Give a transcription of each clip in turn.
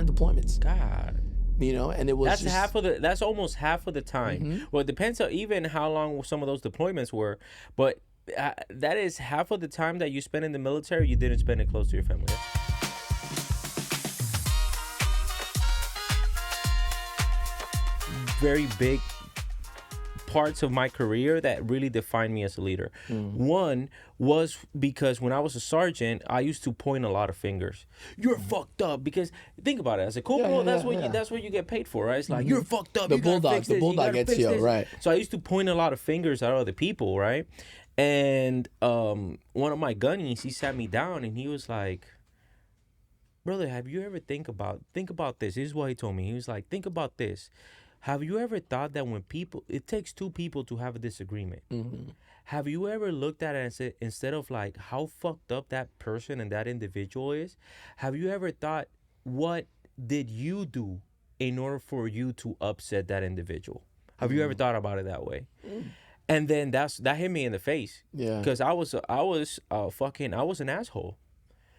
combined deployments. God. You know, and it was that's almost half of the time. Well, it depends on even how long some of those deployments were, but that is half of the time that you spend in the military. You didn't spend it close to your family. Very big parts of my career that really defined me as a leader. One was because when I was a sergeant, I used to point a lot of fingers. You're fucked up, because think about it. As a corporal, that's what you get paid for, right? It's like, you're fucked up. The bulldog gets you, right? So I used to point a lot of fingers at other people, right? And one of my gunnies, he sat me down and he was like, brother, have you ever think about this? This is what he told me. He was like, think about this. Have you ever thought that when it takes two people to have a disagreement? Have you ever looked at it and said, instead of like how fucked up that person and that individual is, have you ever thought, what did you do in order for you to upset that individual? Have you ever thought about it that way? And then that hit me in the face. Yeah. Because I was an asshole.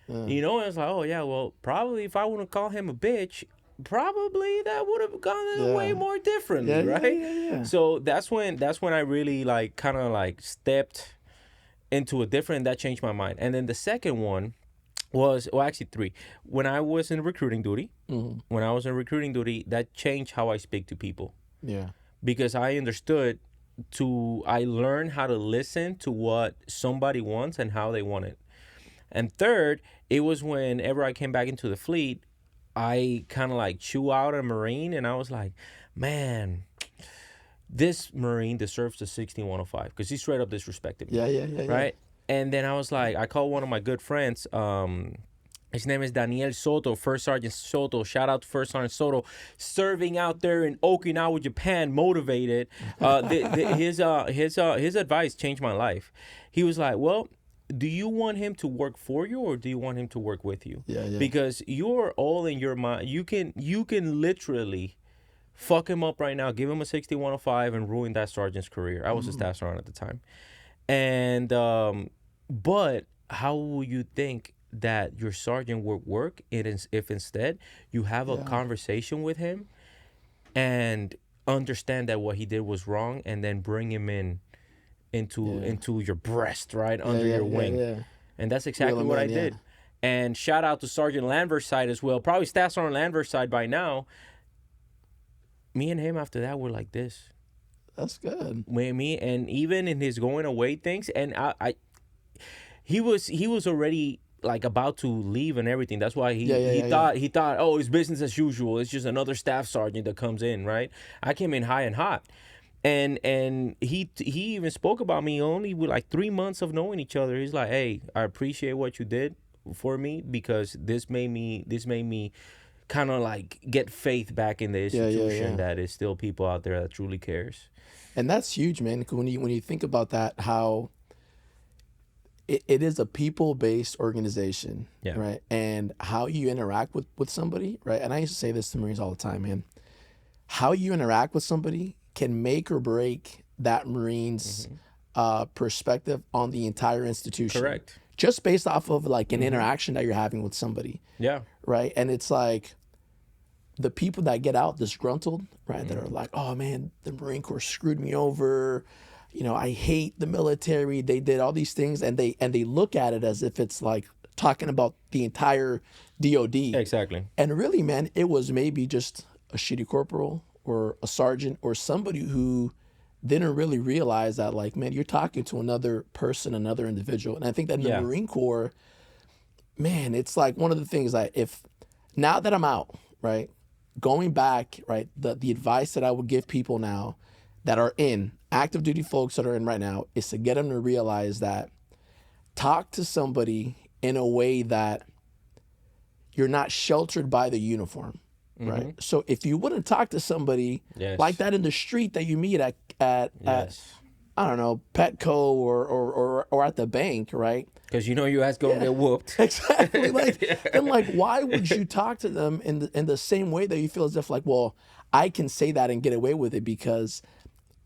You know, I was like, oh yeah, well, probably if I wouldn't call him a bitch, probably that would have gone way more differently, right? Yeah. So that's when I really like kind of like stepped into a different, that changed my mind. And then the second one was, well, actually three. When I was in recruiting duty, that changed how I speak to people. Yeah. Because I learned how to listen to what somebody wants and how they want it. And third, it was whenever I came back into the fleet, I kind of like chew out a Marine, and I was like, man, this Marine deserves the 16105 because he straight up disrespected me. Yeah. Right? And then I was like, I called one of my good friends. His name is Daniel Soto, First Sergeant Soto. Shout out to First Sergeant Soto, serving out there in Okinawa, Japan, motivated. His advice changed my life. He was like, well, do you want him to work for you or do you want him to work with you? Yeah. Because you're all in your mind. You can literally fuck him up right now, give him a 6105 and ruin that sergeant's career. I was a staff sergeant at the time. And but how will you think that your sergeant would work if instead you have a conversation with him and understand that what he did was wrong and then bring him into your breast, right? Under your wing. Yeah. And that's exactly what I did. And shout out to Sergeant Landverside as well. Probably Staff Sergeant Landverside by now. Me and him after that were like this. That's good. Me, and even in his going away things, and he was already like about to leave and everything. That's why he thought, oh, it's business as usual. It's just another staff sergeant that comes in, right? I came in high and hot. And he even spoke about me only with like 3 months of knowing each other. He's like, hey, I appreciate what you did for me because this made me kind of like get faith back in the institution that is still people out there that truly cares. And that's huge, man. When you think about that, how it is a people-based organization, right? And how you interact with somebody, right? And I used to say this to Marines all the time, man. How you interact with somebody can make or break that Marine's perspective on the entire institution. Correct. Just based off of like an interaction that you're having with somebody. Yeah. Right. And it's like the people that get out disgruntled, right? That are like, oh man, the Marine Corps screwed me over. You know, I hate the military. They did all these things, and they look at it as if it's like talking about the entire DOD. Exactly. And really, man, it was maybe just a shitty corporal or a sergeant or somebody who didn't really realize that, like, man, you're talking to another person, another individual. And I think that in the Marine Corps, man, it's like one of the things that now that I'm out, right, going back, right, the advice that I would give people now that are in active duty folks that are in right now is to get them to realize that talk to somebody in a way that you're not sheltered by the uniform. Right. So if you wouldn't talk to somebody like that in the street that you meet at I don't know, Petco or at the bank, right? Because you know your ass gonna get whooped. Exactly. Then why would you talk to them in the same way that you feel as if like, well, I can say that and get away with it because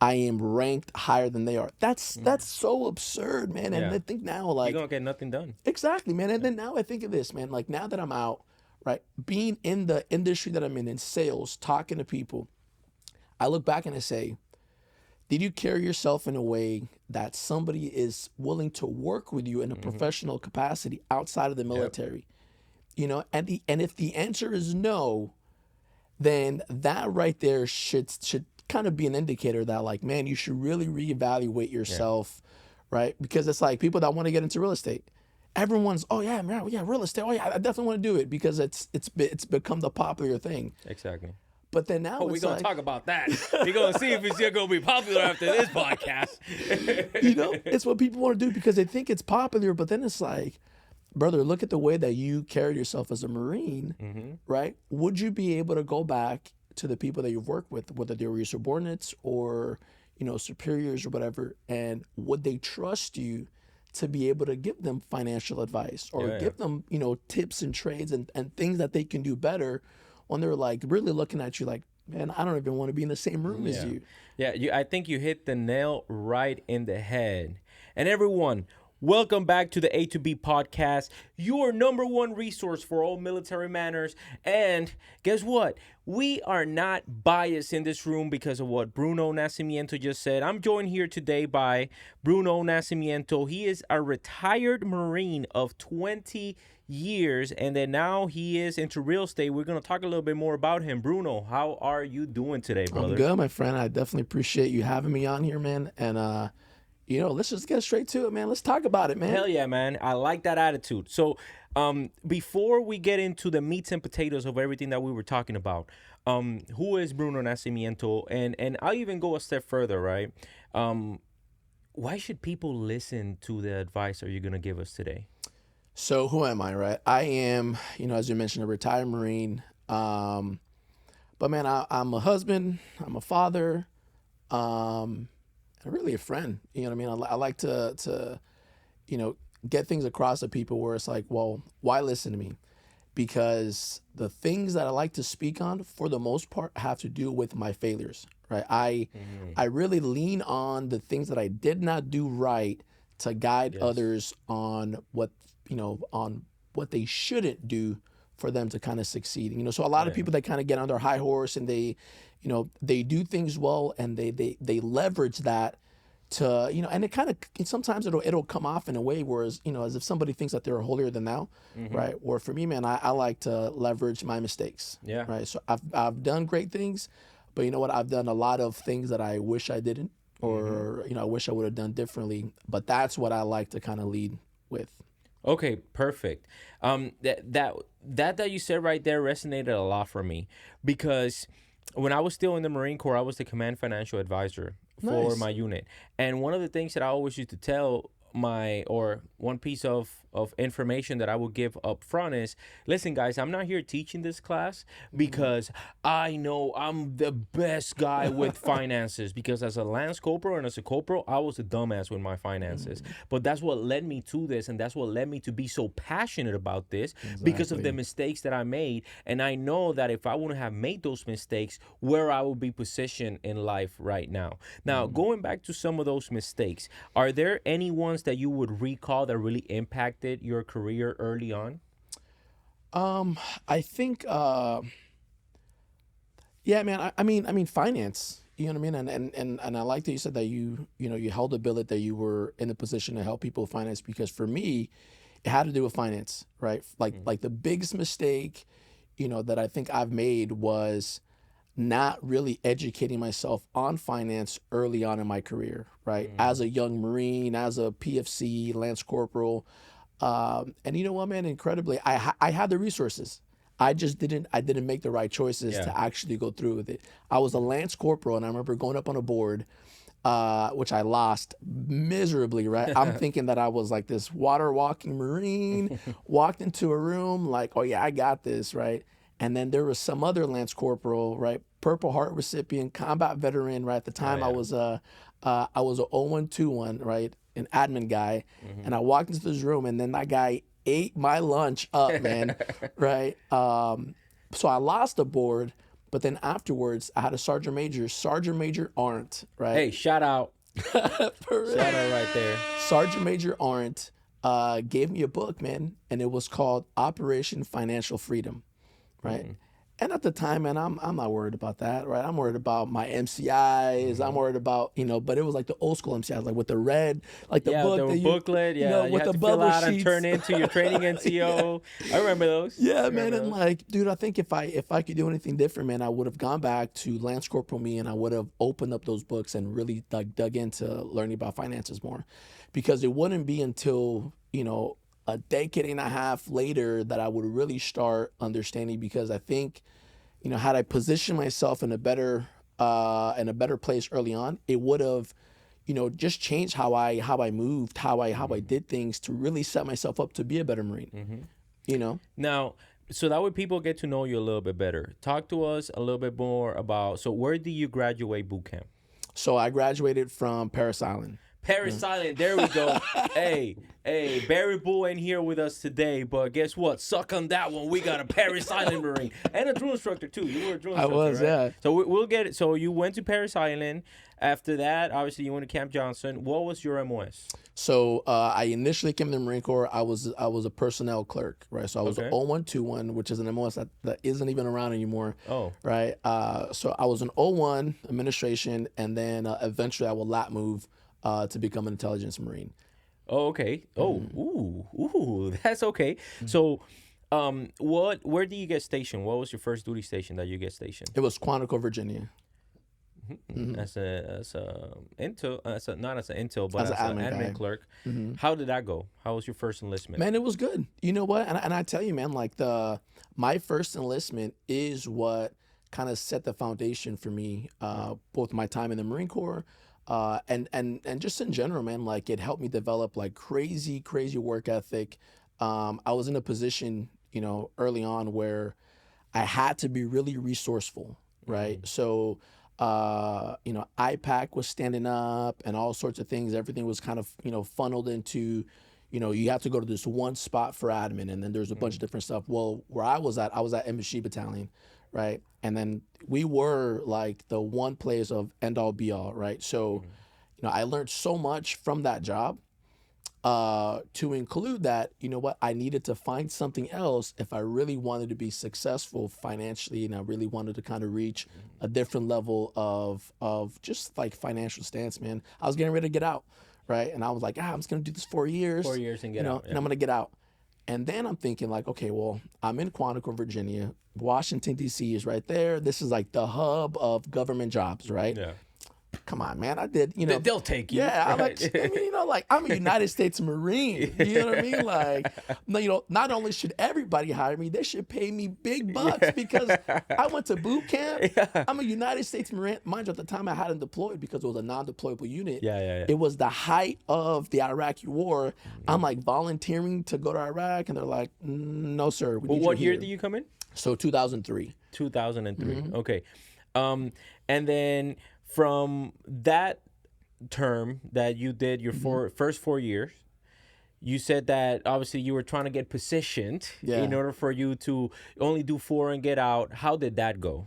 I am ranked higher than they are. That's so absurd, man. And I think now, like, you're gonna get nothing done. Exactly, man. And then now I think of this, man. Like, now that I'm out, right? Being in the industry that I'm in sales, talking to people, I look back and I say, did you carry yourself in a way that somebody is willing to work with you in a professional capacity outside of the Yep. military? And if the answer is no, then that right there should kind of be an indicator that, like, man, you should really reevaluate Yeah. yourself, right? Because it's like people that want to get into real estate, everyone's, oh yeah, man, yeah, real estate, oh yeah, I definitely want to do it because it's become the popular thing. Exactly. But then now We're it's going to talk about that. We're going to see if it's going to be popular after this podcast. it's what people want to do because they think it's popular. But then it's like, brother, look at the way that you carried yourself as a Marine, right? Would you be able to go back to the people that you've worked with, whether they were your subordinates or, superiors or whatever, and would they trust you to be able to give them financial advice or give them, tips and trades and things that they can do better when they're like really looking at you like, man, I don't even want to be in the same room as you. Yeah, I think you hit the nail right in the head. And everyone, welcome back to the A to B podcast, your number one resource for all military manners. And guess what? We are not biased in this room because of what Bruno Nascimento just said. I'm joined here today by Bruno Nascimento. He is a retired Marine of 20 years, and then now he is into real estate. We're going to talk a little bit more about him. Bruno, how are you doing today, brother? I'm good, my friend. I definitely appreciate you having me on here, man. And let's just get straight to it, man. Let's talk about it, man. Hell yeah, man. I like that attitude. So before we get into the meats and potatoes of everything that we were talking about, who is Bruno Nascimento? And I'll even go a step further, right? Why should people listen to the advice that you're going to give us today? So who am I, right? I am, as you mentioned, a retired Marine. But man, I'm a husband, I'm a father, and really a friend. You know what I mean? I like to get things across to people where it's like, well, why listen to me? Because the things that I like to speak on, for the most part, have to do with my failures, right? I really lean on the things that I did not do right to guide others on what they shouldn't do for them to kind of succeed. So a lot of people that kind of get on their high horse and they do things well and they leverage that to, and it kind of, sometimes it'll come off in a way whereas, as if somebody thinks that they're holier than thou, right? Or for me, man, I like to leverage my mistakes, right? So I've done great things, but you know what? I've done a lot of things that I wish I didn't, or, I wish I would have done differently, but that's what I like to kind of lead with. Okay, perfect. That you said right there resonated a lot for me because when I was still in the Marine Corps, I was the command financial advisor for my unit. And one of the things that I always used to tell one piece of information that I would give up front is, listen, guys, I'm not here teaching this class because I know I'm the best guy with finances, because as a Lance Corporal and as a Corporal, I was a dumbass with my finances. But that's what led me to this, and that's what led me to be so passionate about this because of the mistakes that I made. And I know that if I wouldn't have made those mistakes, where I would be positioned in life right now. Now, going back to some of those mistakes, are there any ones that you would recall that really impacted your career early on? I think, yeah, man. I mean, finance. You know what I mean? And I like that you said that you held a billet, that you were in a position to help people with finance, because for me, it had to do with finance, right? Like the biggest mistake, that I think I've made was not really educating myself on finance early on in my career, right? As a young Marine, as a PFC, Lance Corporal. And you know what, man, incredibly, I had the resources. I didn't make the right choices to actually go through with it. I was a Lance Corporal, and I remember going up on a board, which I lost miserably, right? I'm thinking that I was like this water walking Marine, walked into a room like, oh yeah, I got this, right? And then there was some other Lance Corporal, right? Purple Heart recipient, combat veteran, right? At the time, I was a 0121, right? An admin guy. And I walked into this room, and then that guy ate my lunch up, man, right? So I lost the board, but then afterwards, I had a Sergeant Major Arndt, right? Hey, shout out. Shout out right there. Sergeant Major Arndt gave me a book, man, and it was called Operation Financial Freedom. right? And at the time, man, I'm not worried about that, right? I'm worried about my MCIs. I'm worried about, but it was like the old school MCIs, like with the red, like the book the that booklet, you with had the to fill bubble out and sheets. turn into your training NCO. I remember those. Yeah, man, and like, dude, I think if I could do anything different, man, I would have gone back to Lance Corporal me, and I would have opened up those books and really dug into learning about finances more, because it wouldn't be until a decade and a half later that I would really start understanding, because I think, had I positioned myself in a better place early on, it would have, just changed how I moved, how I did things to really set myself up to be a better Marine. Now, so that way people get to know you a little bit better. Talk to us a little bit more about, so where did you graduate boot camp? So I graduated from Parris Island. Parris Island, there we go. hey, Barry Bull ain't here with us today, but guess what? Suck on that one. We got a Parris Island Marine and a drill instructor too. You were a drill instructor, I was, right? yeah. So we'll get it. So you went to Parris Island. After that, obviously, you went to Camp Johnson. What was your MOS? So I initially came to the Marine Corps. I was a personnel clerk, right? So I was an 0121, which is an MOS that isn't even around anymore. Oh. Right? So I was an 01 administration, and then eventually I will lat move to become an intelligence Marine. Oh, okay. Oh, ooh, that's okay. So, where did you get stationed? What was your first duty station that you get stationed? It was Quantico, Virginia. As a intel, not as an intel, but as an an admin clerk. How did that go? How was your first enlistment? Man, it was good. You know what? And I tell you, man, like my first enlistment is what kind of set the foundation for me, both my time in the Marine Corps, and just in general, man. Like, it helped me develop like crazy work ethic. I was in a position, early on where I had to be really resourceful, right? So, IPAC was standing up and all sorts of things. Everything was kind of, funneled into, you have to go to this one spot for admin, and then there's a bunch of different stuff. Well, where I was at MSG Battalion, right? And then we were like the one place of end all be all, right? So, I learned so much from that job, to include that, I needed to find something else if I really wanted to be successful financially, and I really wanted to kind of reach a different level of just like financial stance, man. I was getting ready to get out, right? And I was like, I'm just going to do this 4 years. 4 years and get out. Yeah. And I'm going to get out. And then I'm thinking like, okay, well, I'm in Quantico, Virginia. Washington, D.C. is right there. This is like the hub of government jobs, right? Yeah. Come on, man. I did, They'll take you. Yeah, Right? I'm a United States Marine. You know what I mean? Like, not only should everybody hire me, they should pay me big bucks because I went to boot camp. Yeah. I'm a United States Marine. Mind you, at the time I hadn't deployed because it was a non-deployable unit. Yeah. It was the height of the Iraqi war. I'm like volunteering to go to Iraq, and they're like, no, sir. What year did you come in? So 2003. 2003. Okay. And then from that term that you did your first 4 years, you said that obviously you were trying to get positioned in order for you to only do 4 and get out. How did that go?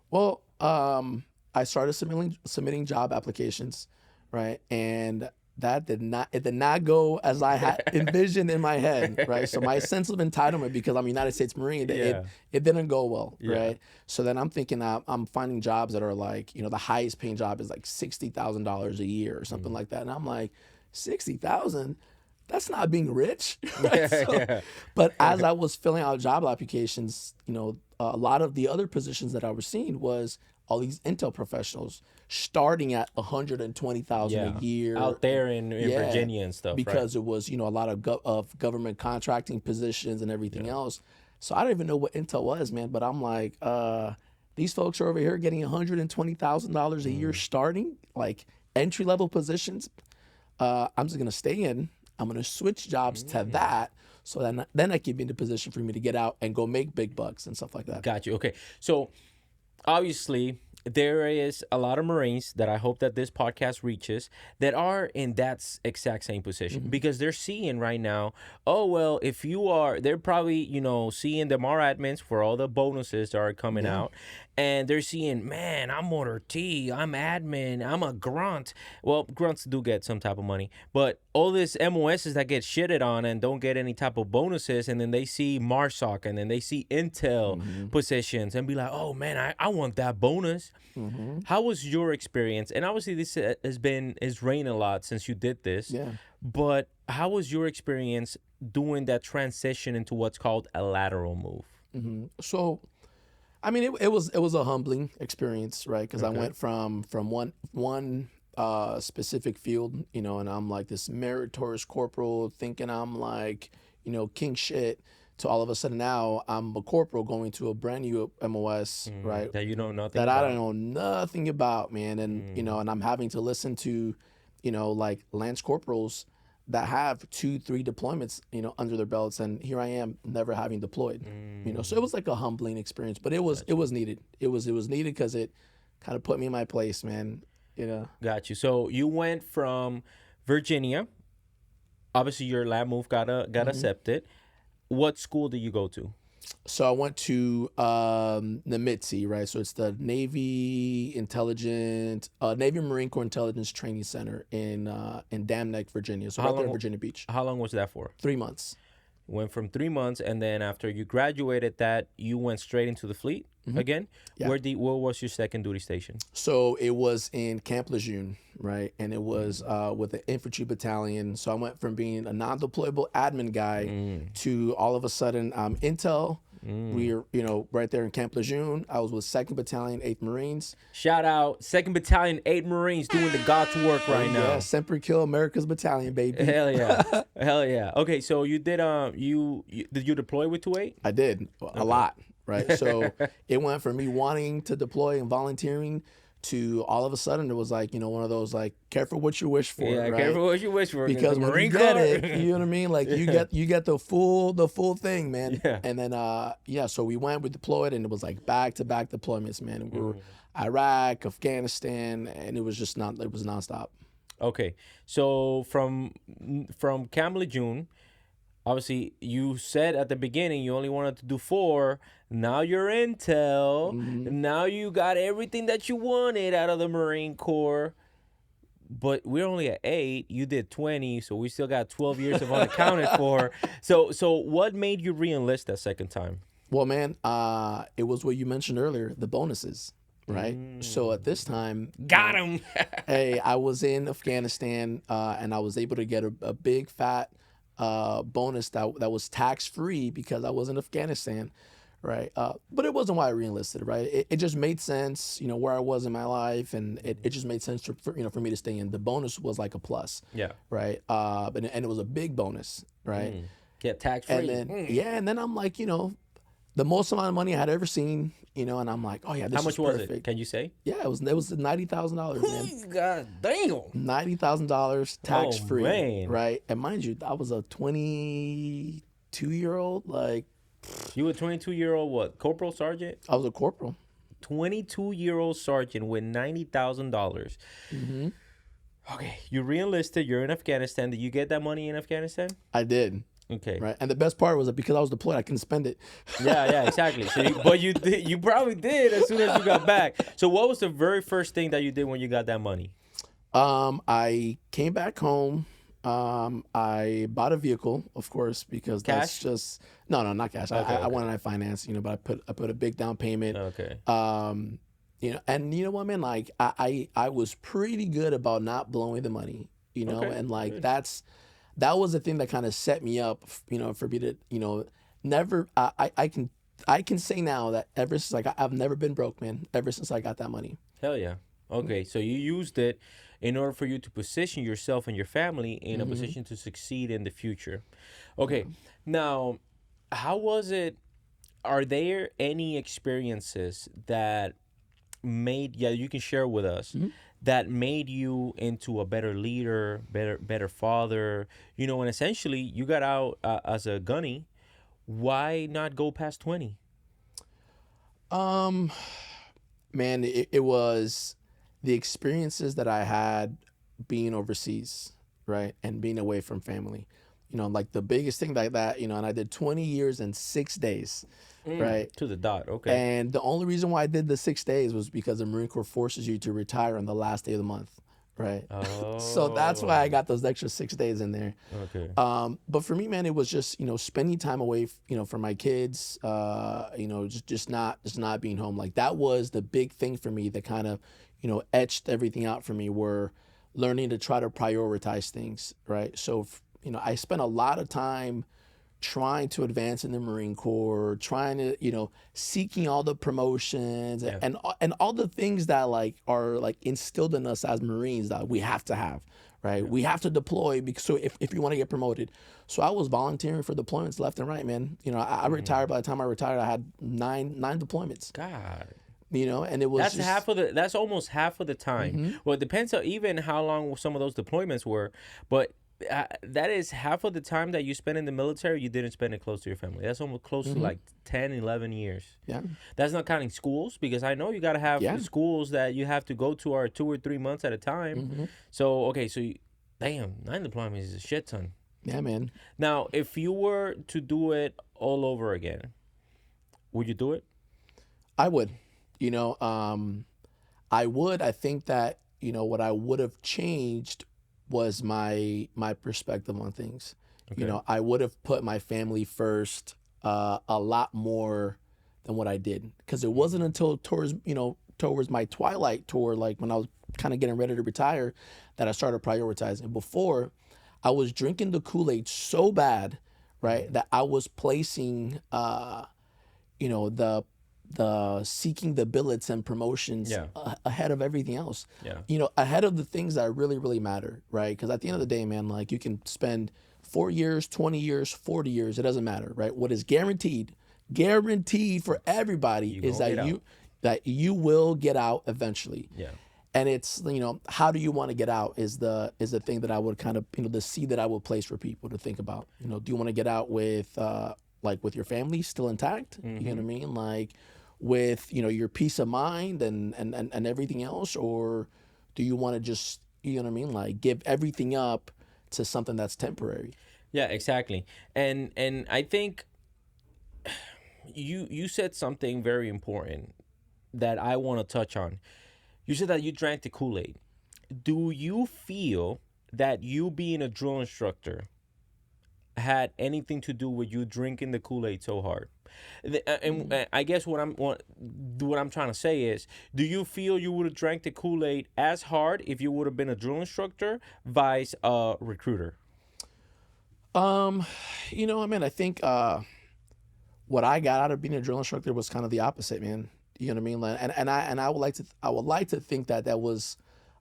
Well, I started submitting job applications, right? And that did not go as I had envisioned in my head, right? So my sense of entitlement, because I'm a United States Marine, it didn't go well, right? So then I'm thinking I'm finding jobs that are like, the highest paying job is like $60,000 a year or something like that, and I'm like, 60,000? That's not being rich, right? But as I was filling out job applications, a lot of the other positions that I was seeing was all these intel professionals starting at $120,000 a year out there in Virginia and stuff, because it was a lot of government contracting positions and everything else. So I don't even know what intel was, man. But I'm like, these folks are over here getting $120,000 a year starting, like entry level positions. I'm just gonna stay in. I'm gonna switch jobs to that. So then I can be in the position for me to get out and go make big bucks and stuff like that. Got you. Okay, so obviously there is a lot of Marines that I hope that this podcast reaches that are in that exact same position because they're seeing right now, oh, well, if you are, they're probably, seeing the more admins for all the bonuses that are coming out. And they're seeing, man, I'm Motor T, I'm admin, I'm a grunt. Well, grunts do get some type of money, but all these MOSs that get shitted on and don't get any type of bonuses, and then they see MARSOC and then they see Intel positions and be like, oh man, I want that bonus. How was your experience? And obviously this has rained a lot since you did this. Yeah. But how was your experience doing that transition into what's called a lateral move? So, I mean, it was a humbling experience, right? Because I went from one specific field, and I'm like this meritorious corporal, thinking I'm like, king shit, to all of a sudden now I'm a corporal going to a brand new MOS, right? That you know nothing that about. I don't know nothing about, man, and and I'm having to listen to, like Lance corporals that have 2-3 deployments, under their belts, and here I am never having deployed, So it was like a humbling experience, but it was needed. It was needed because it kind of put me in my place, man. Got you. So you went from Virginia. Obviously, your lab move got accepted. What school did you go to? So I went to the MITC, right? So it's the Navy Marine Corps Intelligence Training Center in Dam Neck, Virginia. So right there in Virginia Beach. How long was that for? 3 months. Went from 3 months, and then after you graduated that, you went straight into the fleet again? Yeah. Where was your second duty station? So it was in Camp Lejeune, right? And it was with the infantry battalion. So I went from being a non-deployable admin guy to all of a sudden Intel. We were, right there in Camp Lejeune. I was with 2nd Battalion, 8th Marines. Shout out 2nd Battalion, 8th Marines doing the God's work right now. Yeah, Semper Kill, America's Battalion, baby. Hell yeah. Hell yeah. Okay, so you did did you deploy with 2-8? I did a lot, right? So it went from me wanting to deploy and volunteering to all of a sudden it was like, one of those like careful what you wish for, right? Careful what you wish for. Because when you get it, you know what I mean? Like you get the full thing, man. Yeah. And then so we deployed, and it was like back-to-back deployments, man. And we were Iraq, Afghanistan, and it was nonstop. Okay. So from Camp Lejeune, obviously, you said at the beginning you only wanted to do 4. Now you're Intel. Now you got everything that you wanted out of the Marine Corps. But we're only at 8. You did 20, so we still got 12 years of unaccounted for. So what made you re-enlist that second time? Well, man, it was what you mentioned earlier, the bonuses, right? So at this time... Got him! Hey, I was in Afghanistan, and I was able to get a big, fat... bonus that was tax-free because I was in Afghanistan, right? But it wasn't why I re-enlisted, right? It just made sense, where I was in my life, and it just made sense for me to stay in. The bonus was like a plus, right? And it was a big bonus, right? Get tax-free. And then and then I'm like, the most amount of money I had ever seen, and I'm like, oh yeah, this How much is was perfect. it? Can you say? Yeah, it was $90,000, man. God damn. $90,000 tax free, man. right? And mind you, I was a 22-year-old. Like, you a 22-year-old what? Corporal sergeant? I was a corporal. 22-year-old sergeant with $90,000. Okay, you re-enlisted. You're in Afghanistan. Did you get that money in Afghanistan? I did. Okay. Right, and the best part was that because I was deployed, I couldn't spend it. Yeah, exactly. So, but you did. You probably did as soon as you got back. So, what was the very first thing that you did when you got that money? I came back home. I bought a vehicle, of course, because that's just no, not cash. Okay, I wanted to finance, but I put a big down payment. Okay. And you know what, man? Like I was pretty good about not blowing the money, and like good. that was the thing that kind of set me up, for me to, never. I can say now that ever since I've never been broke, man. Ever since I got that money. Hell yeah. Okay, so you used it in order for you to position yourself and your family in a position to succeed in the future. Okay, now, how was it? Are there any experiences that you can share with us that made you into a better leader, better father, and essentially you got out as a gunny. Why not go past 20? Man, it was the experiences that I had being overseas, right, and being away from family. Like the biggest thing like that, and I did 20 years and 6 days, right? To the dot. Okay. And the only reason why I did the 6 days was because the Marine Corps forces you to retire on the last day of the month, right? So that's why I Oh. got those extra 6 days in there. Okay. But for me, man, it was just spending time away, from my kids. Just not being home. Like that was the big thing for me that kind of etched everything out for me. Were learning to try to prioritize things, right? So I spent a lot of time trying to advance in the Marine Corps, trying to, seeking all the promotions Yeah. and all the things that like are like instilled in us as Marines that we have to have, right? Yeah. We have to deploy because so if you want to get promoted. So I was volunteering for deployments left and right, man. I retired. By the time I retired, I had nine deployments. God. And it was That's just half of the. That's almost half of the time. Well, it depends on even how long some of those deployments were, but that is half of the time that you spend in the military. You didn't spend it close to your family. That's almost close to like 10, 11 years. yeah, That's not counting schools because I know you got to have yeah. schools that you have to go to are 2 or 3 months at a time. So okay, so damn, 9 deployments is a shit ton. Yeah, man. Now, if you were to do it all over again, would you do it? I would. I would. I think that what I would have changed was my perspective on things. Okay. I would have put my family first a lot more than what I did because it wasn't until towards my twilight tour, like when I was kind of getting ready to retire, that I started prioritizing. Before, I was drinking the Kool-Aid so bad, right, that I was placing the seeking the billets and promotions Yeah. ahead of everything else. Yeah. Ahead of the things that really, really matter, right? Because at the end of the day, man, like you can spend 4 years, 20 years, 40 years, it doesn't matter, right? What is guaranteed for everybody is gonna that get out. that you will get out eventually. Yeah. And it's how do you want to get out is the thing that I would kind of the seed that I would place for people to think about. Do you want to get out with like with your family still intact? You know what I mean? Like with your peace of mind and everything else, or do you want to just like give everything up to something that's temporary? Yeah, exactly. And I think you said something very important that I want to touch on. You said that you drank the Kool-Aid. Do you feel that you being a drill instructor had anything to do with you drinking the Kool-Aid so hard? And I guess what I'm trying to say is, do you feel you would have drank the Kool-Aid as hard if you would have been a drill instructor vice a recruiter? I think what I got out of being a drill instructor was kind of the opposite, man. You know what I mean? Like, and I would like to think that that was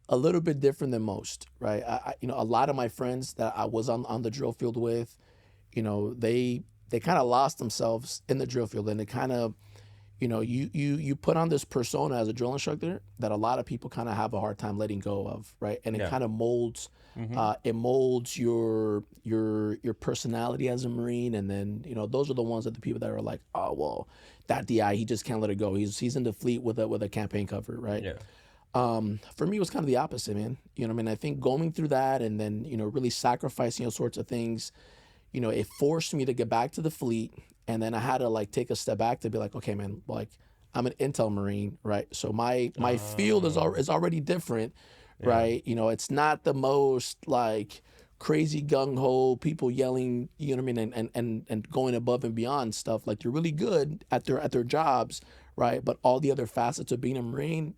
a little bit different than most, right? A lot of my friends that I was on the drill field with, they kind of lost themselves in the drill field, and they kind of, you put on this persona as a drill instructor that a lot of people kind of have a hard time letting go of, right? And it kind of molds, it molds your personality as a Marine, and then those are the ones that the people that are like, oh well, that DI, he just can't let it go. He's in the fleet with a campaign cover, right? Yeah. For me, it was kind of the opposite, man. I mean, I think going through that and then really sacrificing all sorts of things, it forced me to get back to the fleet, and then I had to like take a step back to be like, okay, man, like I'm an intel Marine, right? So my field is already different, right? It's not the most like crazy gung ho people yelling, you know what I mean, and going above and beyond stuff. Like they're really good at their jobs, right? But all the other facets of being a Marine,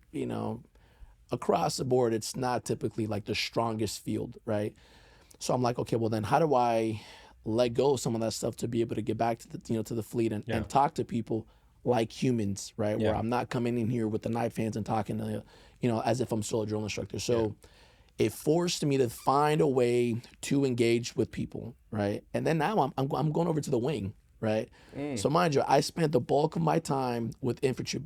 across the board, it's not typically like the strongest field, right? So I'm like, okay, well then how do I let go of some of that stuff to be able to get back to the to the fleet and talk to people like humans, right? Where I'm not coming in here with the knife hands and talking to as if I'm still a drill instructor. So it forced me to find a way to engage with people, right? And then now I'm going over to the wing, right? So mind you, I spent the bulk of my time with infantry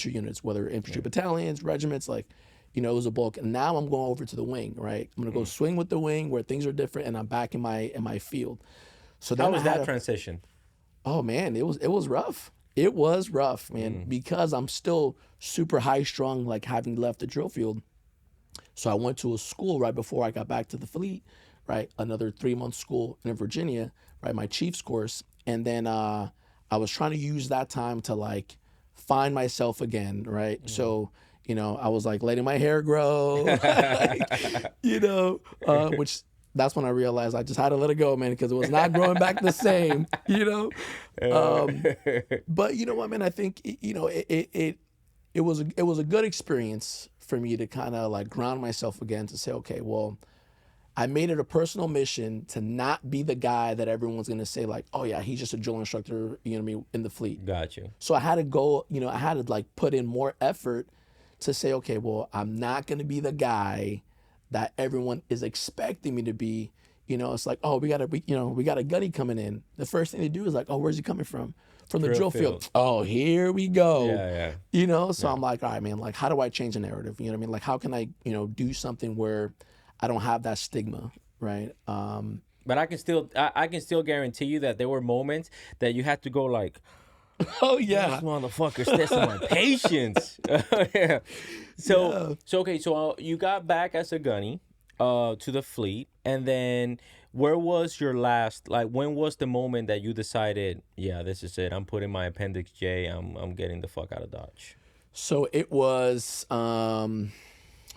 units, whether infantry battalions, regiments, like it was a bulk. And now I'm going over to the wing, right? I'm gonna go swing with the wing where things are different, and I'm back in my field. So then How was that transition? Oh man, it was rough. It was rough, man, because I'm still super high strung, like having left the drill field. So I went to a school right before I got back to the fleet, right? Another 3 month school in Virginia, right? My Chiefs course. And then I was trying to use that time to like find myself again, right? So, I was like letting my hair grow, like, which that's when I realized I just had to let it go, man, because it was not growing back the same. But you know what, man? I think it was a good experience for me to kind of like ground myself again to say, okay, well, I made it a personal mission to not be the guy that everyone's gonna say like, oh yeah, he's just a drill instructor, you know what I mean, in the fleet. Got you. So I had to go, I had to like put in more effort to say, okay, well, I'm not gonna be the guy that everyone is expecting me to be. It's like, oh, we got a gunny coming in. The first thing they do is like, oh, where's he coming from? From the drill field. Oh, here we go. Yeah. So I'm like, all right, man, like, how do I change the narrative? You know what I mean? Like, how can I, do something where I don't have that stigma, right? But I can still guarantee you that there were moments that you had to go like, oh yeah, this motherfucker's testing my patience. Yeah. So you got back as a gunny to the fleet, and then where was your last, like, when was the moment that you decided, yeah, this is it, I'm putting my appendix J, I'm getting the fuck out of Dodge? So it was when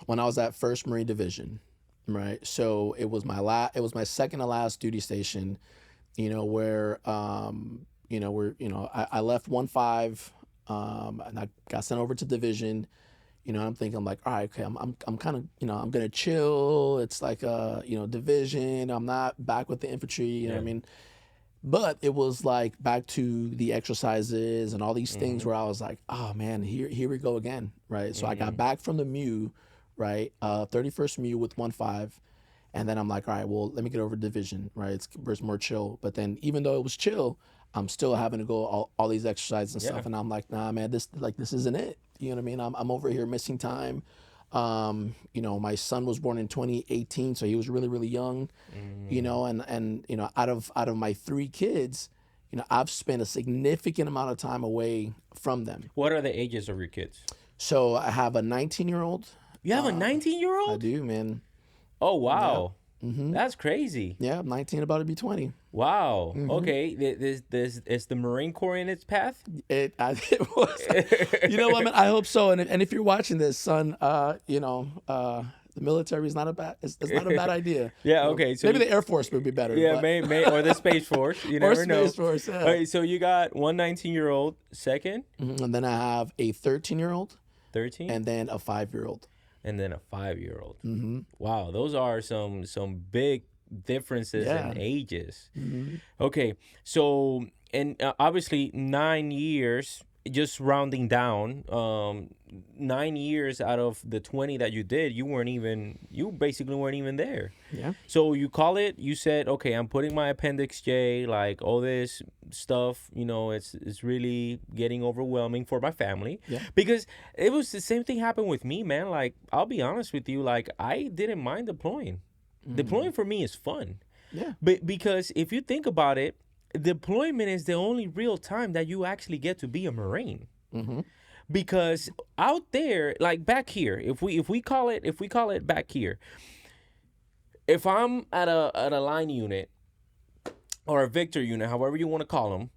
I was at 1st Marine Division, right? So it was my second to last duty station, where I left 1-5, and I got sent over to division. I'm thinking, I'm like, all right, okay, I'm kind of, I'm gonna chill. It's like division. I'm not back with the infantry. You know what I mean? But it was like back to the exercises and all these things where I was like, oh man, here we go again, right? So I got back from the MEU, right? 31st MEU with 1-5. And then I'm like, all right, well, let me get over to division, right? It's more chill. But then even though it was chill, I'm still having to go all these exercises and stuff. And I'm like, nah, man, this isn't it. You know what I mean? I'm over here missing time. My son was born in 2018, so he was really, really young, and out of my 3 kids, I've spent a significant amount of time away from them. What are the ages of your kids? So I have a 19-year-old. You have a 19-year-old? I do, man. Oh, wow. Yeah. That's crazy. Yeah, I'm 19, about to be 20. Wow. Okay. Is the Marine Corps in its path? It was. You know what, man? I hope so. And if you're watching this, son, the military is not a bad. It's not a bad idea. Yeah. Okay. So maybe the Air Force would be better. Yeah. May or the Space Force. You never know. Space Force. Yeah. Okay. So you got one 19-year-old, second, and then I have a 13-year-old, 13, and then a 5-year-old. And then a 5-year-old. Wow, those are some big differences in ages. Okay, so and obviously 9 years, just rounding down, 9 years out of the 20 that you did, you basically weren't even there. Yeah. So you said, okay, I'm putting my appendix J, like all this stuff, it's really getting overwhelming for my family. Yeah. Because it was the same thing happened with me, man. Like, I'll be honest with you, like, I didn't mind deploying. Deploying for me is fun. Yeah. But because if you think about it, deployment is the only real time that you actually get to be a Marine. Because out there, like back here, if we call it back here, if I'm at a line unit or a Victor unit, however you want to call them,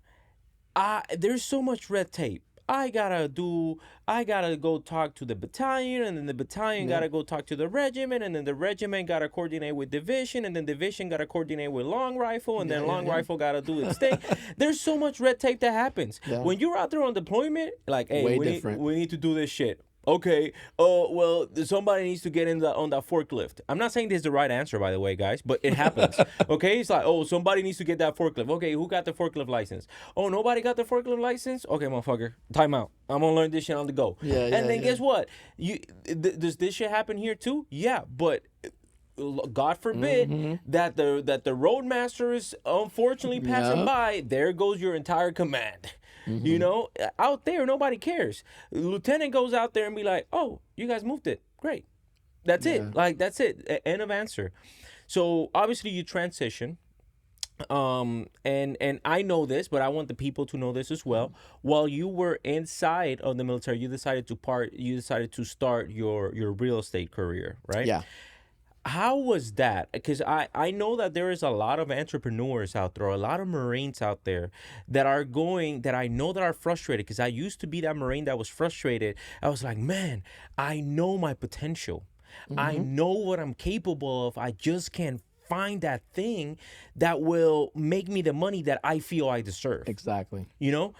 there's so much red tape. I gotta go talk to the battalion, and then the battalion gotta go talk to the regiment, and then the regiment gotta coordinate with division, and then division gotta coordinate with long rifle, and then long rifle gotta do its thing. There's so much red tape that happens. Yeah. When you're out there on deployment, like, hey, we need to do this shit. Okay, well, somebody needs to get on that forklift. I'm not saying this is the right answer, by the way, guys, but it happens. Okay, it's like, somebody needs to get that forklift. Okay, who got the forklift license? Oh, nobody got the forklift license? Okay, motherfucker, time out. I'm gonna learn this shit on the go. Guess what? Does this shit happen here too? Yeah, but God forbid that the roadmaster is unfortunately passing by. There goes your entire command. Out there, nobody cares. Lieutenant goes out there and be like, oh, you guys moved it. Great. That's it. Like, that's it. End of answer. So, obviously, you transition. And I know this, but I want the people to know this as well. While you were inside of the military, you decided to start your real estate career, right? Yeah. How was that? Because I know that there is a lot of entrepreneurs out there, a lot of Marines out there that I know that are frustrated, because I used to be that Marine that was frustrated. I was like, man, I know my potential. I know what I'm capable of. I just can't find that thing that will make me the money that I feel I deserve. Exactly. You know?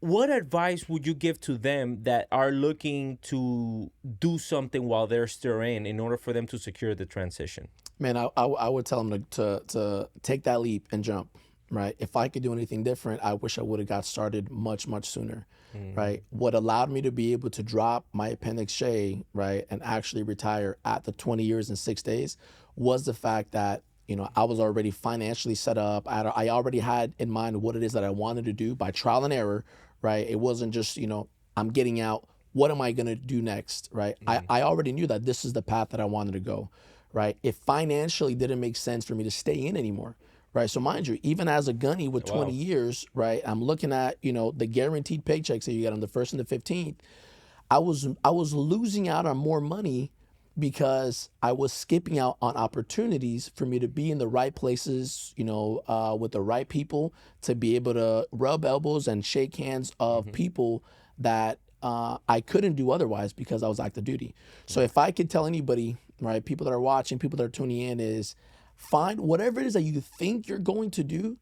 What advice would you give to them that are looking to do something while they're still in order for them to secure the transition? Man, I would tell them to take that leap and jump, right? If I could do anything different, I wish I would have got started much, much sooner, right? What allowed me to be able to drop my Appendix J, right, and actually retire at the 20 years and 6 days was the fact that, I was already financially set up. I already had in mind what it is that I wanted to do by trial and error, right? It wasn't just, I'm getting out. What am I going to do next, right? I already knew that this is the path that I wanted to go, right? It financially didn't make sense for me to stay in anymore, right? So mind you, even as a gunny with 20 years, right, I'm looking at, the guaranteed paychecks that you get on the 1st and the 15th. I was losing out on more money because I was skipping out on opportunities for me to be in the right places, with the right people, to be able to rub elbows and shake hands of people that I couldn't do otherwise because I was active duty. So if I could tell anybody, right, people that are watching, people that are tuning in, is find whatever it is that you think you're going to do,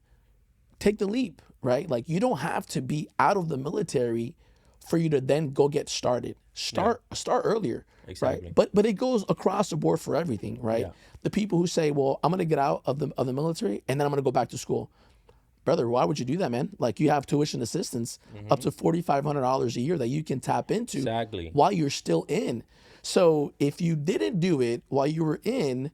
take the leap, right? Like, you don't have to be out of the military for you to then go get started. Start earlier. Exactly. Right? But it goes across the board for everything, right? Yeah. The people who say, well, I'm gonna get out of the military and then I'm gonna go back to school. Brother, why would you do that, man? Like, you have tuition assistance up to $4,500 a year that you can tap into while you're still in. So if you didn't do it while you were in,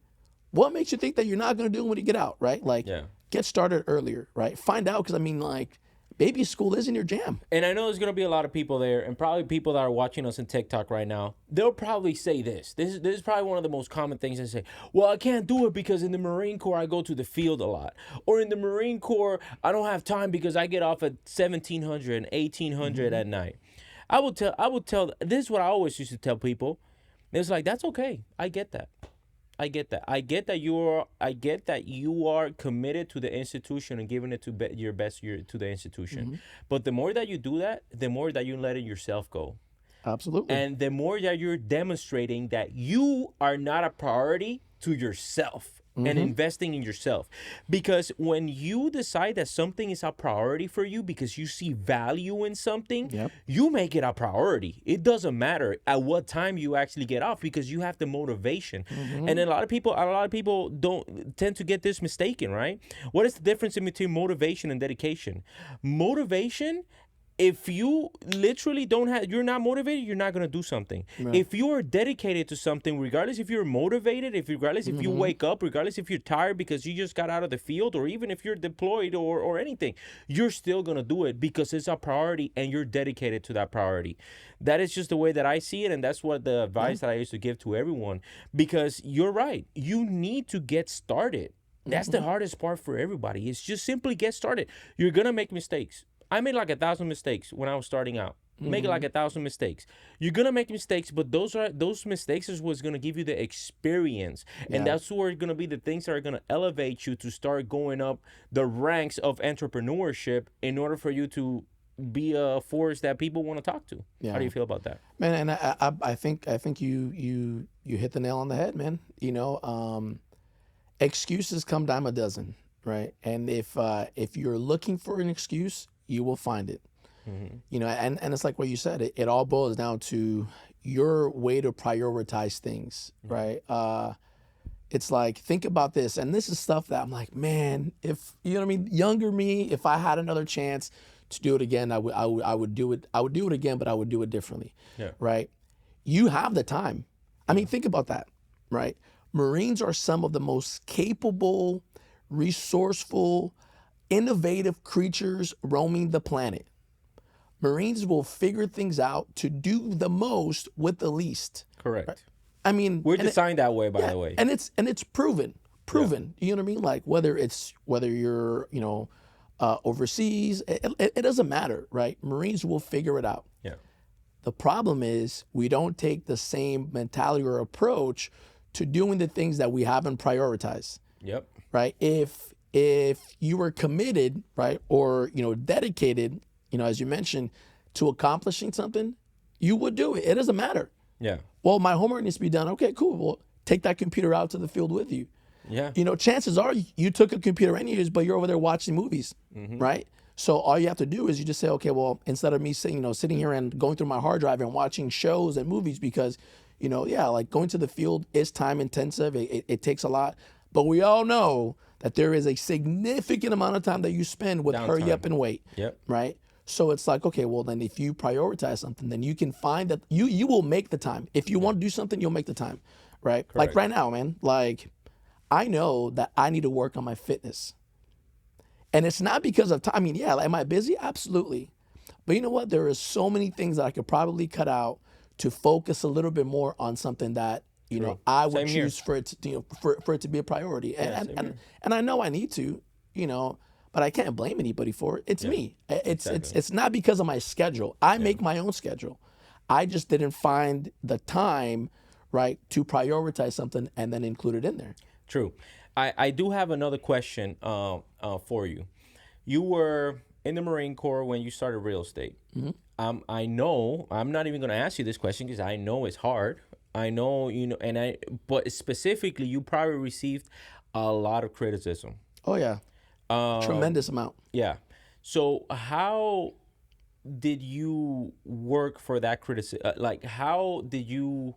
what makes you think that you're not gonna do it when you get out, right? Like, get started earlier, right? Find out, because baby school isn't your jam. And I know there's going to be a lot of people there, and probably people that are watching us in TikTok right now. They'll probably say this. This is probably one of the most common things they say. Well, I can't do it because in the Marine Corps, I go to the field a lot. Or in the Marine Corps, I don't have time because I get off at 1700 and 1800 at night. I would tell, this is what I always used to tell people. It's like, that's okay. I get that. I get that you are committed to the institution and giving it to your best to the institution. But the more that you do that, the more that you let yourself go. Absolutely. And the more that you're demonstrating that you are not a priority to yourself and investing in yourself. Because when you decide that something is a priority for you because you see value in something, you make it a priority. It doesn't matter at what time you actually get off, because you have the motivation. And a lot of people don't tend to get this mistaken, right? What is the difference between motivation and dedication? Motivation, if you literally you're not motivated, you're not going to do something. Right. If you are dedicated to something, regardless if you're motivated, if you wake up, regardless if you're tired because you just got out of the field, or even if you're deployed or anything, you're still going to do it because it's a priority and you're dedicated to that priority. That is just the way that I see it. And that's what the advice that I used to give to everyone, because you're right. You need to get started. That's the hardest part for everybody. It's just simply get started. You're going to make mistakes. I made like 1,000 mistakes when I was starting out. Make like 1,000 mistakes. You're gonna make mistakes, but those mistakes is what's gonna give you the experience, and that's where gonna be the things that are gonna elevate you to start going up the ranks of entrepreneurship in order for you to be a force that people want to talk to. How do you feel about that, man? And I think you hit the nail on the head, man. Excuses come dime a dozen, right? And if you're looking for an excuse, you will find it. And it's like what you said, it all boils down to your way to prioritize things, right? It's like, think about this, and this is stuff that I'm like, man, if younger me, if I had another chance to do it again, I would do it. I would do it again, but I would do it differently, right? You have the time. I mean, think about that, right? Marines are some of the most capable, resourceful, innovative creatures roaming the planet. Marines will figure things out to do the most with the least. Correct. Right? I mean, we're designed that way, by the way. And it's proven. proven. You know what I mean? Like whether you're overseas, it doesn't matter, right? Marines will figure it out. Yeah. The problem is we don't take the same mentality or approach to doing the things that we haven't prioritized. Yep. Right? If you were committed, right, or dedicated, as you mentioned, to accomplishing something, you would do it. It doesn't matter. Yeah. Well, my homework needs to be done. Okay, cool. Well, take that computer out to the field with you. Yeah. Chances are you took a computer anyways, but you're over there watching movies, right? So all you have to do is you just say, okay, well, instead of me sitting here and going through my hard drive and watching shows and movies, because, like going to the field is time intensive. It takes a lot. But we all know that there is a significant amount of time that you spend with hurry up and wait, Yep. right? So it's like, okay, well, then if you prioritize something, then you can find that you will make the time. If you want to do something, you'll make the time, right? Correct. Like right now, man, like I know that I need to work on my fitness. And it's not because of time. I mean, yeah, am I busy? Absolutely. But you know what? There are so many things that I could probably cut out to focus a little bit more on something that, I would choose for it to, for it to be a priority. And I know I need to, but I can't blame anybody for it. It's me. It's not because of my schedule. I make my own schedule. I just didn't find the time, right, to prioritize something and then include it in there. True. I do have another question for you. You were in the Marine Corps when you started real estate. I know, I'm not even going to ask you this question because I know it's hard. I know, but specifically, you probably received a lot of criticism. Oh, yeah. Tremendous amount. Yeah. So how did you work for that criticism? Like, how did you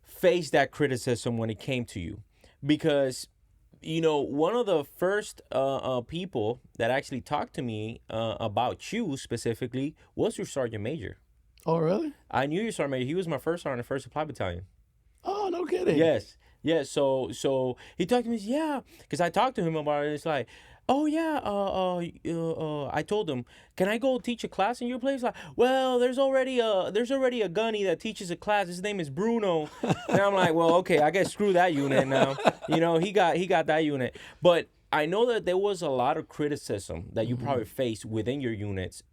face that criticism when it came to you? Because, one of the first people that actually talked to me about you specifically was your sergeant major. Oh, really? I knew your sergeant major. He was my first sergeant in the 1st Supply Battalion. Oh, no kidding. Yes. Yeah. So he talked to me. Yeah, because I talked to him about it. It's like, oh yeah. I told him, can I go teach a class in your place? Like, well, there's already a gunny that teaches a class. His name is Bruno. And I'm like, well, okay, I guess screw that unit now. He got that unit. But I know that there was a lot of criticism that you probably faced within your units.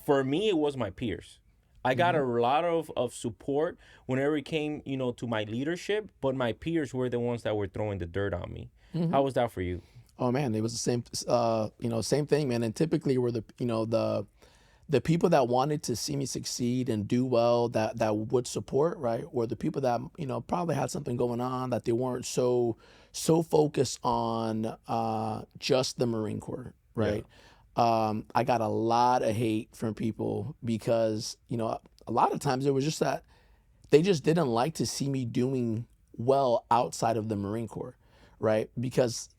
For me, it was my peers. I got a lot of support whenever it came, to my leadership, but my peers were the ones that were throwing the dirt on me. How was that for you? Oh man, it was the same, same thing, man. And typically, were the people that wanted to see me succeed and do well, that would support, right, or the people that probably had something going on that they weren't so focused on just the Marine Corps, right? Yeah. I got a lot of hate from people because, a lot of times it was just that they just didn't like to see me doing well outside of the Marine Corps, right? Because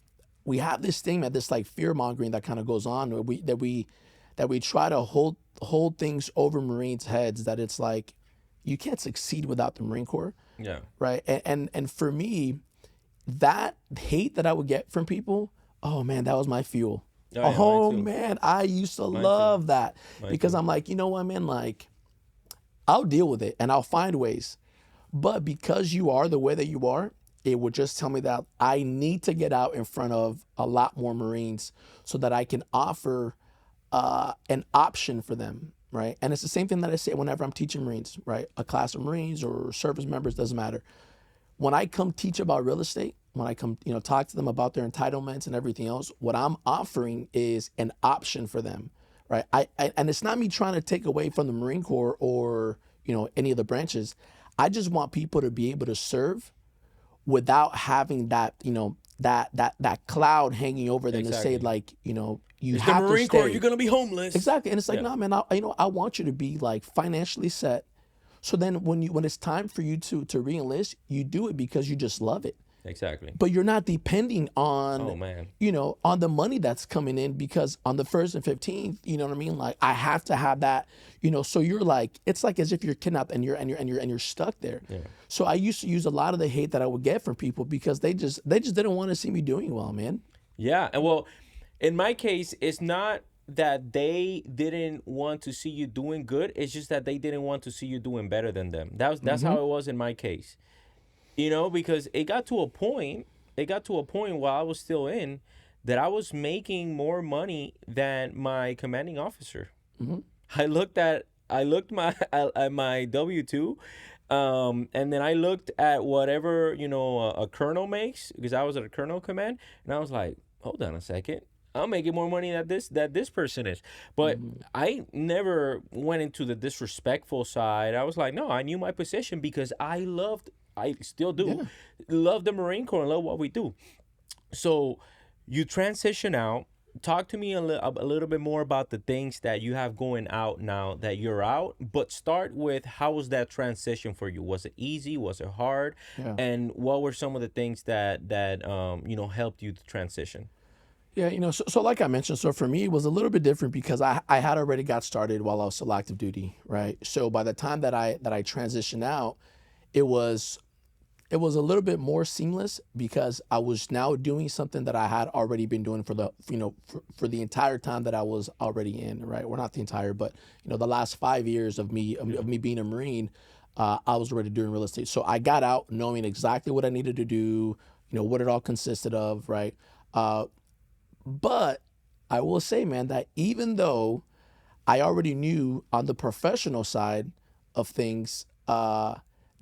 we have this thing, this like fear mongering that kind of goes on where we try to hold things over Marines' heads, that it's like you can't succeed without the Marine Corps. Yeah. Right. And for me, that hate that I would get from people, oh man, that was my fuel. Oh, man, I used to love that because I'm like, you know what, man, like I'll deal with it and I'll find ways. But because you are the way that you are, it would just tell me that I need to get out in front of a lot more Marines so that I can offer an option for them, right? And it's the same thing that I say whenever I'm teaching Marines, right? A class of Marines or service members, doesn't matter. When I come teach about real estate, when I come, talk to them about their entitlements and everything else, what I'm offering is an option for them, right? And it's not me trying to take away from the Marine Corps or, any of the branches. I just want people to be able to serve without having that, that cloud hanging over them to say like, you it's have the Marine to stay. Corps, you're gonna be homeless. Exactly, and it's like, no, man, I want you to be like financially set. So then when it's time for you to re-enlist, you do it because you just love it. Exactly. But you're not depending on, on the money that's coming in, because on the 1st and 15th, you know what I mean? Like I have to have that, so you're like, it's like as if you're kidnapped and you're stuck there. Yeah. So I used to use a lot of the hate that I would get from people because they just didn't want to see me doing well, man. Yeah. And well, in my case, it's not that they didn't want to see you doing good. It's just that they didn't want to see you doing better than them. That's how it was in my case. Because it got to a point it got to a point while I was still in that I was making more money than my commanding officer. Hmm. I looked my at my W-2, and then I looked at whatever a colonel makes, because I was at a colonel command, and I was like, hold on a second, I'm making more money than this person is. But Hmm. I never went into the disrespectful side. I was like, no, I knew my position because I still do Yeah. love the Marine Corps and love what we do. So you transition out. Talk to me a little bit more about the things that you have going out now that you're out, but start with, how was that transition for you? Was it easy? Was it hard? Yeah. And what were some of the things that helped you to transition? Yeah, so like I mentioned, so for me it was a little bit different because I had already got started while I was still active duty, right? So by the time that I transitioned out, it was it was a little bit more seamless because I was now doing something that I had already been doing for for the entire time that I was already in, right? Well, not the entire, but the last 5 years of me being a Marine, I was already doing real estate. So I got out knowing exactly what I needed to do, what it all consisted of, right? But I will say, man, that even though I already knew on the professional side of things,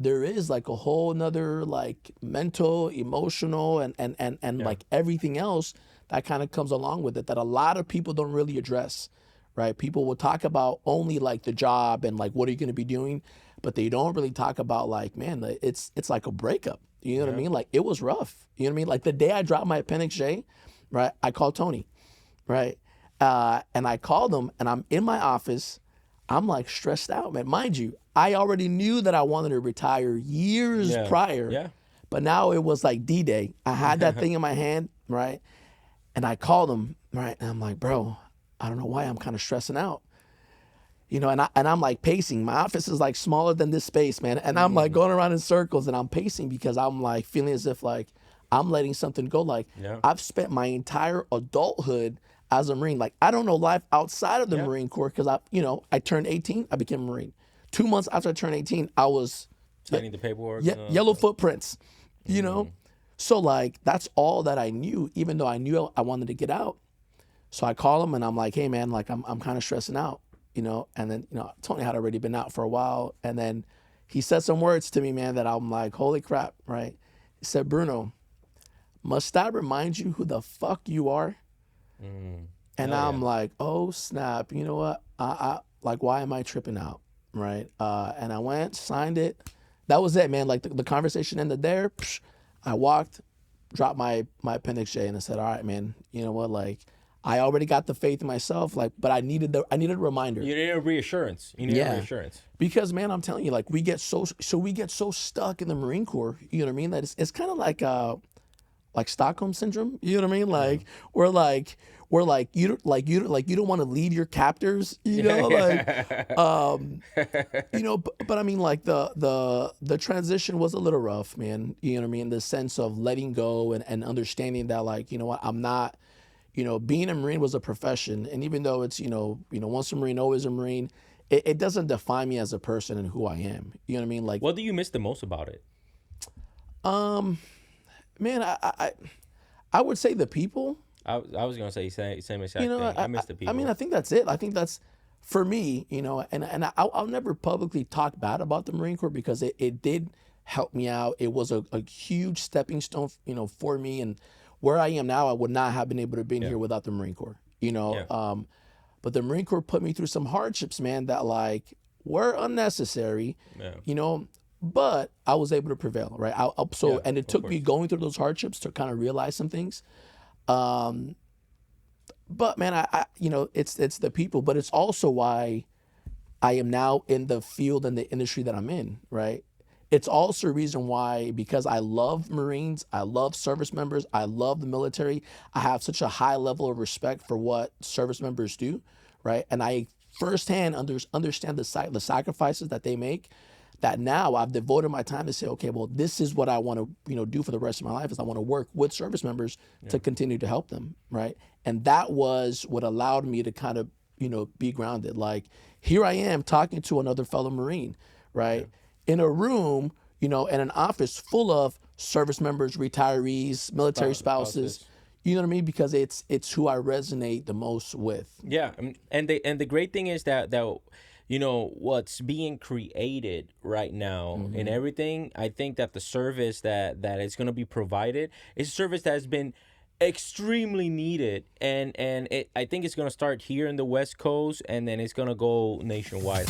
there is like a whole nother like mental, emotional, and Yeah. like everything else that kind of comes along with it that a lot of people don't really address, right? People will talk about only like the job and like what are you going to be doing, but they don't really talk about like, man, it's like a breakup. You know what I Yeah. mean? Like it was rough. You know what I mean? Like the day I dropped my appendix J, right? I called Tony, right? And I called him, and I'm in my office. I'm like stressed out, man. Mind you, I already knew that I wanted to retire years Yeah. prior, Yeah. but now it was like D-Day. I had that thing in my hand, right? And I called him, right? And I'm like, bro, I don't know why I'm kind of stressing out. And I'm like pacing. My office is like smaller than this space, man. And I'm like Mm. going around in circles and I'm pacing because I'm like feeling as if like I'm letting something go. Like Yeah. I've spent my entire adulthood as a Marine. Like I don't know life outside of the Yeah. Marine Corps because I turned 18, I became a Marine. 2 months after I turned 18, I was Signing the paperwork and all that yellow stuff. footprints, you know? So like that's all that I knew, even though I knew I wanted to get out. So I call him and I'm like, hey man, like I'm kind of stressing out, and then, Tony had already been out for a while. And then he said some words to me, man, that I'm like, holy crap, right? He said, Bruno, must I remind you who the fuck you are? Mm. And Hell yeah. I'm like, oh snap, you know what? I like, why am I tripping out? Right. And I went, signed it. That was it, man. Like the conversation ended there. Psh, I walked, dropped my appendix J, and I said, all right, man, you know what? Like, I already got the faith in myself, like, but I needed a reminder. You need a reassurance. You need a Yeah. reassurance. Because man, I'm telling you, like we get so stuck in the Marine Corps, you know what I mean? That it's kind of like Stockholm syndrome. You know what I mean? Like we're like you don't want to leave your captors. But I mean like the transition was a little rough, man. You know what I mean? The sense of letting go and understanding that like what, I'm not. Being a Marine was a profession, and even though it's once a Marine, always a Marine, it doesn't define me as a person and who I am. You know what I mean? Like, What do you miss the most about it? um, man, I would say the people. I was gonna say same You exact know, thing. I miss the I people. mean, I think that's it. I think that's for me. And I'll never publicly talk bad about the Marine Corps because it did help me out. It was a huge stepping stone, for me, and where I am now, I would not have been able to be Yeah. here without the Marine Corps. Yeah. But the Marine Corps put me through some hardships, man, that like were unnecessary, Yeah. but I was able to prevail, right? Yeah, And it of took me course. going through those hardships to kind of realize some things. Um, but man, it's the people, but it's also why I am now in the field and the industry that I'm in, right? It's also a reason why, because I love Marines, I love service members, I love the military. I have such a high level of respect for what service members do, right? And I firsthand understand the sacrifices that they make. That now I've devoted my time to say, okay, well, this is what I want to do for the rest of my life is I want to work with service members to continue to help them, right? And that was what allowed me to kind of be grounded. Like here I am talking to another fellow Marine, right? In a room, in an office full of service members, retirees, military spouses. You know what I mean? Because it's who I resonate the most with. Yeah, and the great thing is that you know what's being created right now and everything. I think that the service that is going to be provided is a service that has been extremely needed, and I think it's going to start here in the West Coast, and then it's going to go nationwide.